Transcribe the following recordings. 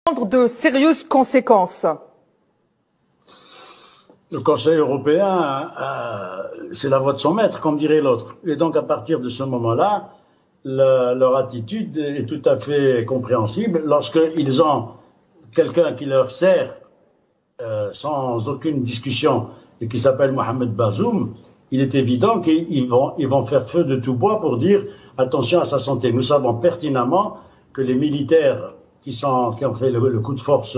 De sérieuses conséquences. Le Conseil européen, c'est la voix de son maître, comme dirait l'autre. Et donc, à partir de ce moment-là, leur attitude est tout à fait compréhensible. Lorsqu'ils ont quelqu'un qui leur sert sans aucune discussion et qui s'appelle Mohamed Bazoum, il est évident qu'ils vont faire feu de tout bois pour dire attention à sa santé. Nous savons pertinemment que les militaires qui ont fait le coup de force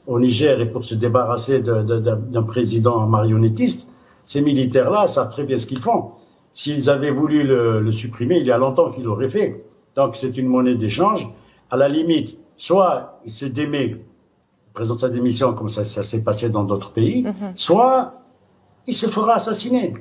au Niger et pour se débarrasser d'un président marionnettiste, ces militaires-là savent très bien ce qu'ils font. S'ils avaient voulu le supprimer, il y a longtemps qu'ils l'auraient fait. Donc c'est une monnaie d'échange. À la limite, soit il se démet, présente sa démission comme ça s'est passé dans d'autres pays, soit il se fera assassiner.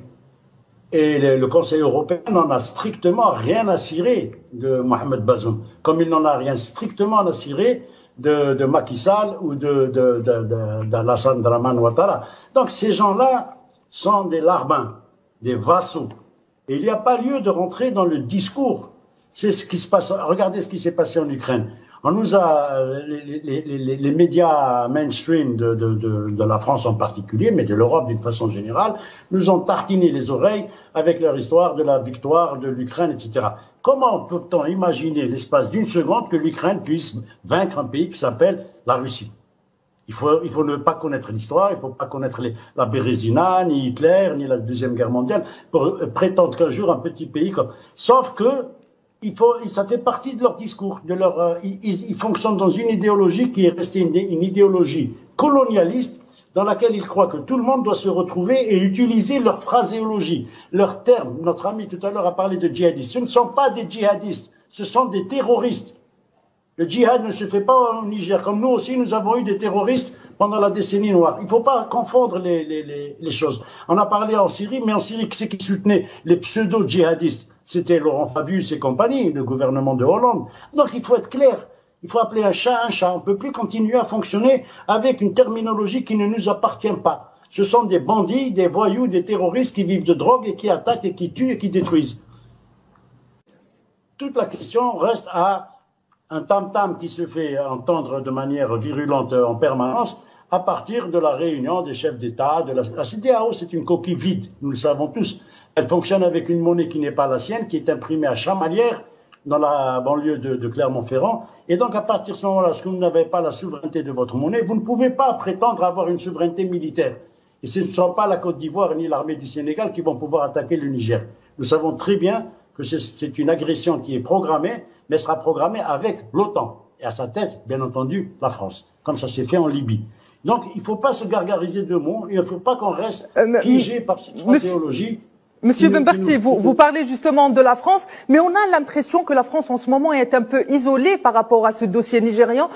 Et le Conseil européen n'en a strictement rien à cirer de Mohamed Bazoum, comme il n'en a rien strictement à cirer de Macky Sall ou d'Alassane Draman Ouattara. Donc ces gens-là sont des larbins, des vassaux. Et il n'y a pas lieu de rentrer dans le discours. C'est ce qui se passe. Regardez ce qui s'est passé en Ukraine. On nous a, les médias mainstream de la France en particulier, mais de l'Europe d'une façon générale, nous ont tartiné les oreilles avec leur histoire de la victoire de l'Ukraine, etc. Comment peut-on imaginer l'espace d'une seconde que l'Ukraine puisse vaincre un pays qui s'appelle la Russie? Il faut ne pas connaître l'histoire, il ne faut pas connaître la Bérésina, ni Hitler, ni la Deuxième Guerre mondiale, pour prétendre qu'un jour un petit pays comme... Sauf que ça fait partie de leur discours, ils fonctionnent dans une idéologie qui est restée une idéologie colonialiste, dans laquelle ils croient que tout le monde doit se retrouver et utiliser leur phraséologie, leurs termes. Notre ami tout à l'heure a parlé de djihadistes. Ce ne sont pas des djihadistes, ce sont des terroristes. Le djihad ne se fait pas au Niger. Comme nous aussi, nous avons eu des terroristes pendant la décennie noire. Il ne faut pas confondre les choses. On a parlé en Syrie, mais en Syrie, qui c'est qui soutenait les pseudo-djihadistes? C'était Laurent Fabius et compagnie, le gouvernement de Hollande. Donc il faut être clair. Il faut appeler un chat un chat. On ne peut plus continuer à fonctionner avec une terminologie qui ne nous appartient pas. Ce sont des bandits, des voyous, des terroristes qui vivent de drogue et qui attaquent et qui tuent et qui détruisent. Toute la question reste à un tam-tam qui se fait entendre de manière virulente en permanence à partir de la réunion des chefs d'État. La CEDEAO, c'est une coquille vide, nous le savons tous. Elle fonctionne avec une monnaie qui n'est pas la sienne, qui est imprimée à Chamalières, dans la banlieue de Clermont-Ferrand. Et donc, à partir de ce moment-là, lorsque vous n'avez pas la souveraineté de votre monnaie, vous ne pouvez pas prétendre avoir une souveraineté militaire. Et ce ne sont pas la Côte d'Ivoire ni l'armée du Sénégal qui vont pouvoir attaquer le Niger. Nous savons très bien que c'est une agression qui est programmée, mais sera programmée avec l'OTAN. Et à sa tête, bien entendu, la France, comme ça s'est fait en Libye. Donc, il ne faut pas se gargariser de mots, il ne faut pas qu'on reste figé par cette phraséologie. Monsieur Benbarti, vous parlez justement de la France, mais on a l'impression que la France en ce moment est un peu isolée par rapport à ce dossier nigérian,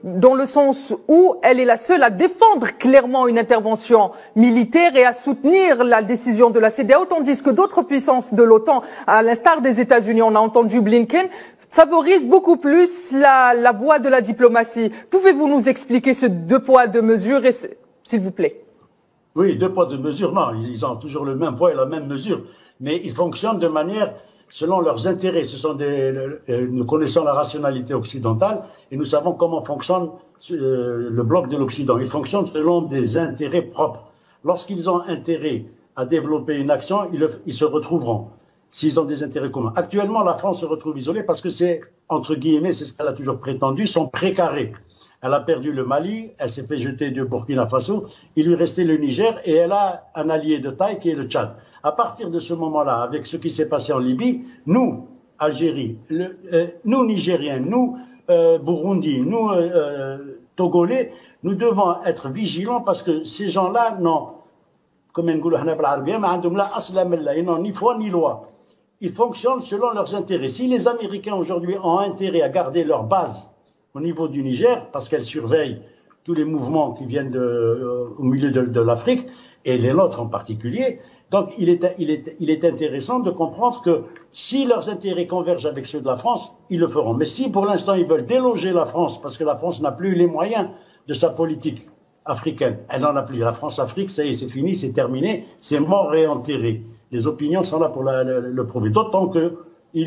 dans le sens où elle est la seule à défendre clairement une intervention militaire et à soutenir la décision de la CEDEAO, tandis que d'autres puissances de l'OTAN, à l'instar des États-Unis, on a entendu Blinken, favorisent beaucoup plus la voie de la diplomatie. Pouvez-vous nous expliquer ce deux poids, deux mesures, s'il vous plaît? Oui, deux poids, deux mesures, non, ils ont toujours le même poids et la même mesure, mais ils fonctionnent de manière selon leurs intérêts. Nous connaissons la rationalité occidentale et nous savons comment fonctionne le bloc de l'Occident. Ils fonctionnent selon des intérêts propres. Lorsqu'ils ont intérêt à développer une action, ils se retrouveront, s'ils ont des intérêts communs. Actuellement, la France se retrouve isolée parce que c'est, entre guillemets, c'est ce qu'elle a toujours prétendu, son précaré. Elle a perdu le Mali, elle s'est fait jeter du Burkina Faso, il lui restait le Niger et elle a un allié de taille qui est le Tchad. À partir de ce moment-là, avec ce qui s'est passé en Libye, nous, Algérie, nous Nigériens, nous Burundi, nous Togolais, nous devons être vigilants parce que ces gens-là n'ont, comme ils n'ont ni foi ni loi. Ils fonctionnent selon leurs intérêts. Si les Américains aujourd'hui ont intérêt à garder leur base au niveau du Niger, parce qu'elle surveille tous les mouvements qui viennent au milieu de l'Afrique, et les nôtres en particulier. Donc il est intéressant de comprendre que si leurs intérêts convergent avec ceux de la France, ils le feront. Mais si pour l'instant ils veulent déloger la France, parce que la France n'a plus les moyens de sa politique africaine, elle n'en a plus. La France-Afrique, ça y est, c'est fini, c'est terminé, c'est mort et enterré. Les opinions sont là pour le prouver. D'autant qu'il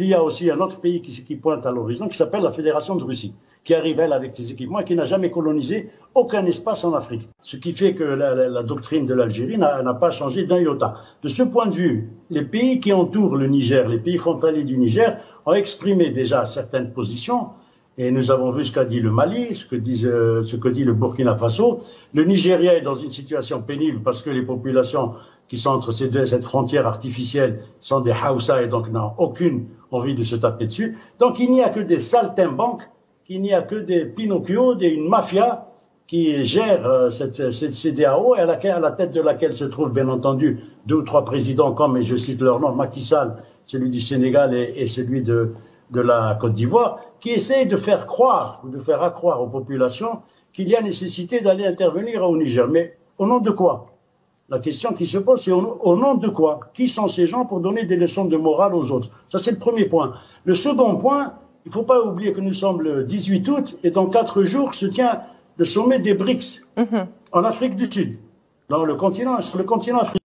y a aussi un autre pays qui pointe à l'horizon, qui s'appelle la Fédération de Russie. qui arrive, elle, avec des équipements et qui n'a jamais colonisé aucun espace en Afrique. Ce qui fait que la doctrine de l'Algérie n'a pas changé d'un iota. De ce point de vue, les pays qui entourent le Niger, les pays frontaliers du Niger, ont exprimé déjà certaines positions. Et nous avons vu ce qu'a dit le Mali, ce que dit le Burkina Faso. Le Nigeria est dans une situation pénible parce que les populations qui sont entre cette frontière artificielle sont des Haoussa et donc n'ont aucune envie de se taper dessus. Donc il n'y a que des saltimbanques, il n'y a que des Pinocchio, une mafia qui gère cette CEDEAO et à la tête de laquelle se trouvent bien entendu 2 ou 3 présidents comme, et je cite leur nom, Macky Sall, celui du Sénégal et celui de la Côte d'Ivoire, qui essayent de faire croire ou de faire accroire aux populations qu'il y a nécessité d'aller intervenir au Niger. Mais au nom de quoi? La question qui se pose, c'est au nom de quoi? Qui sont ces gens pour donner des leçons de morale aux autres? Ça, c'est le premier point. Le second point, il ne faut pas oublier que nous sommes le 18 août et dans 4 jours se tient le sommet des BRICS en Afrique du Sud, sur le continent africain.